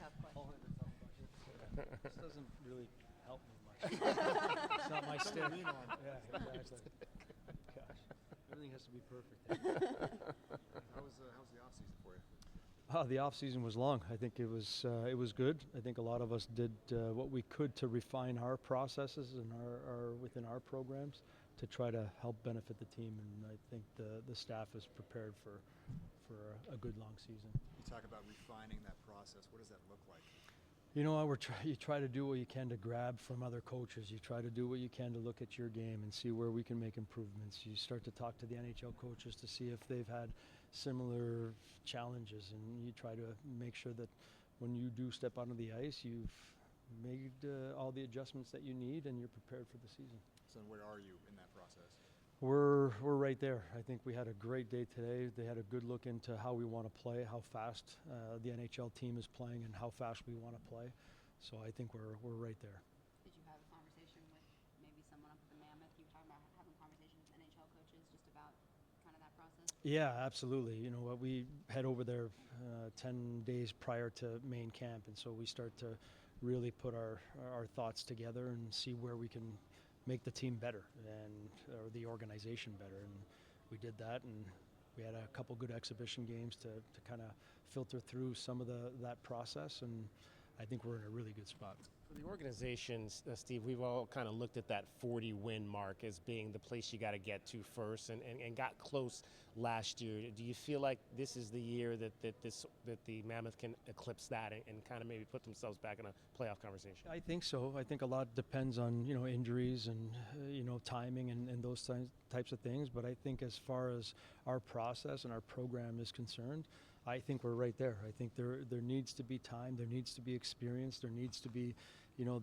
tough question. This doesn't really help me much. It's not my stick. Yeah, exactly. Gosh, everything has to be perfect. How was the off season for you? The off season was long. I think it was good. I think a lot of us did what we could to refine our processes and our within our programs to try to help benefit the team. And I think the staff is prepared for a good long season. You talk about refining that process. What does that look like? You know, you try to do what you can to grab from other coaches. You try to do what you can to look at your game and see where we can make improvements. You start to talk to the NHL coaches to see if they've had similar challenges, and you try to make sure that when you do step onto the ice, you've made all the adjustments that you need and you're prepared for the season. So where are you in that process? We're right there. I think we had a great day today. They had a good look into how we want to play, how fast the NHL team is playing, and how fast we want to play. So I think we're right there. Did you have a conversation with maybe someone up at the Mammoth? You were talking about having conversations with NHL coaches just about kind of that process? Yeah, absolutely. You know what, we head over there 10 days prior to main camp, and so we start to really put our thoughts together and see where we can make the team better or the organization better, and we did that, and we had a couple good exhibition games to kind of filter through some of that process, and I think we're in a really good spot. For the organization, Steve, we've all kind of looked at that 40-win mark as being the place you got to get to first, and got close last year. Do you feel like this is the year that the Mammoth can eclipse that and kind of maybe put themselves back in a playoff conversation? I think so. I think a lot depends on injuries and timing and those types of things. But I think as far as our process and our program is concerned, I think we're right there. I think there needs to be time, there needs to be experience, there needs to be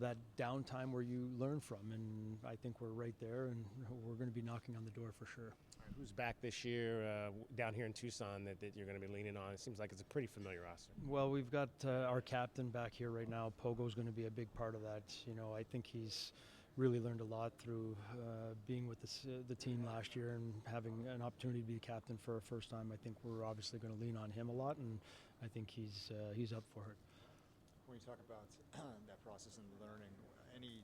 that downtime where you learn from, and I think we're right there, and we're going to be knocking on the door for sure. All right, who's back this year down here in Tucson that you're going to be leaning on? It seems like it's a pretty familiar roster. Well, we've got our captain back here right now. Pogo's going to be a big part of that. I think he's really learned a lot through being with the team last year and having an opportunity to be captain for a first time. I think we're obviously going to lean on him a lot, and I think he's up for it. When you talk about that process and learning, any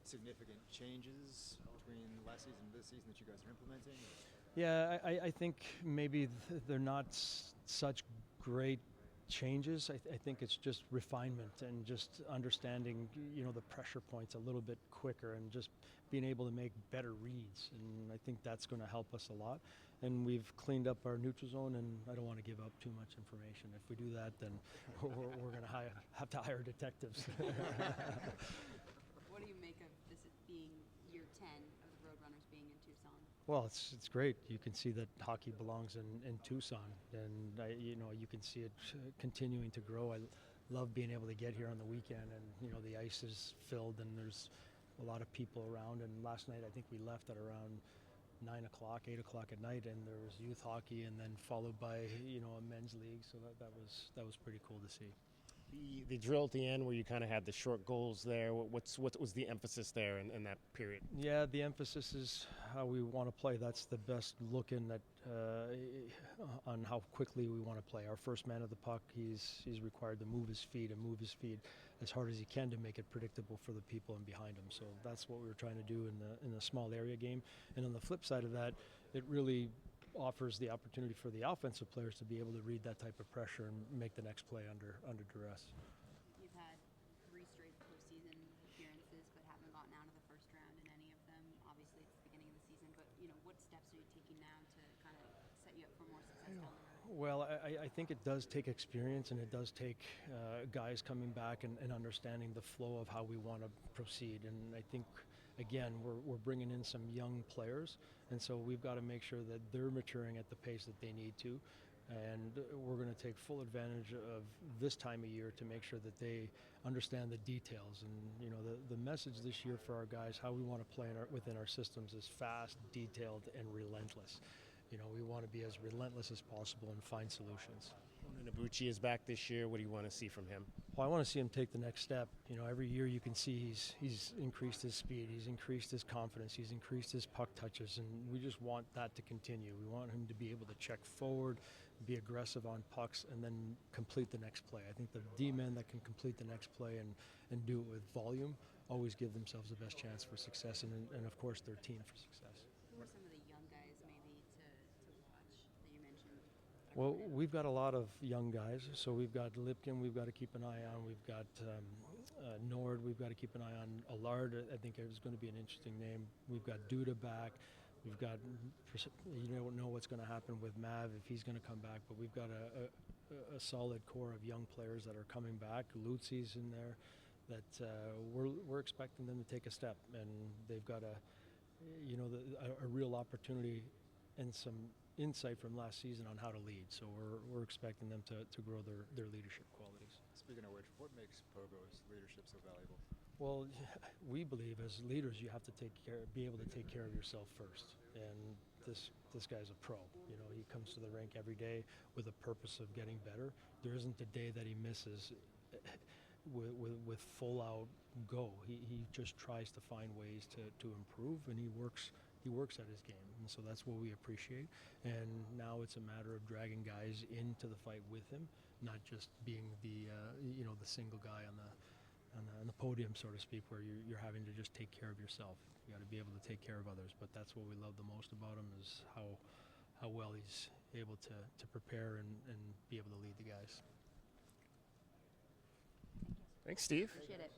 significant changes between last season and this season that you guys are implementing? Yeah, I think maybe they're not such great changes. I think it's just refinement and just understanding, the pressure points a little bit quicker and just being able to make better reads. And I think that's going to help us a lot. And we've cleaned up our neutral zone, and I don't want to give up too much information. If we do that, then we're going to have to hire detectives. What do you make of this being year 10 of the Roadrunners being in Tucson? Well, it's great. You can see that hockey belongs in Tucson, and you can see it continuing to grow. I love being able to get here on the weekend, and the ice is filled, and there's a lot of people around. And last night I think we left at around 9 o'clock, 8 o'clock at night, and there was youth hockey, and then followed by a men's league. So that was pretty cool to see. The drill at the end where you kind of had the short goals there, what was the emphasis there in that period? Yeah, the emphasis is how we want to play. That's the best look in at on how quickly we want to play. Our first man of the puck, he's required to move his feet as hard as he can to make it predictable for the people in behind him. So that's what we were trying to do in the small area game. And on the flip side of that, it really offers the opportunity for the offensive players to be able to read that type of pressure and make the next play under duress. You've had 3 straight postseason appearances, but haven't gotten out of the first round in any of them. Obviously, it's the beginning of the season, but what steps are you taking now to kind of set you up for more success down the road? Well, I think it does take experience, and it does take guys coming back and understanding the flow of how we want to proceed. And I think, again, we're bringing in some young players, and so we've got to make sure that they're maturing at the pace that they need to. And we're going to take full advantage of this time of year to make sure that they understand the details. And the message this year for our guys, how we want to play within our systems, is fast, detailed, and relentless. We want to be as relentless as possible and find solutions. Nabucci is back this year. What do you want to see from him? Well, I want to see him take the next step. You know, every year you can see he's increased his speed, he's increased his confidence, he's increased his puck touches, and we just want that to continue. We want him to be able to check forward, be aggressive on pucks, and then complete the next play. I think the D-men that can complete the next play and do it with volume always give themselves the best chance for success, and of course their team for success. Who are some of the young guys maybe to watch that you mentioned? Well, we've got a lot of young guys. So we've got Lipkin, we've got to keep an eye on. We've got Nord, we've got to keep an eye on. Allard, I think is going to be an interesting name. We've got Duda back. We've got, you don't know what's going to happen with Mav if he's going to come back, but we've got a solid core of young players that are coming back. Lutzi's in there that we're expecting them to take a step, and they've got a real opportunity and some insight from last season on how to lead. So we're expecting them to grow their leadership qualities. Speaking of which, what makes Pogo's leadership so valuable? Well, we believe as leaders you have to be able to take care of yourself first. And this guy's a pro. You know, he comes to the rink every day with a purpose of getting better. There isn't a day that he misses with full out go. He just tries to find ways to improve, and he works at his game, and so that's what we appreciate. And now it's a matter of dragging guys into the fight with him, not just being the single guy on the podium, so to speak, where you're having to just take care of yourself. You got to be able to take care of others. But that's what we love the most about him, is how well he's able to prepare and be able to lead the guys. Thanks, Steve. Appreciate it.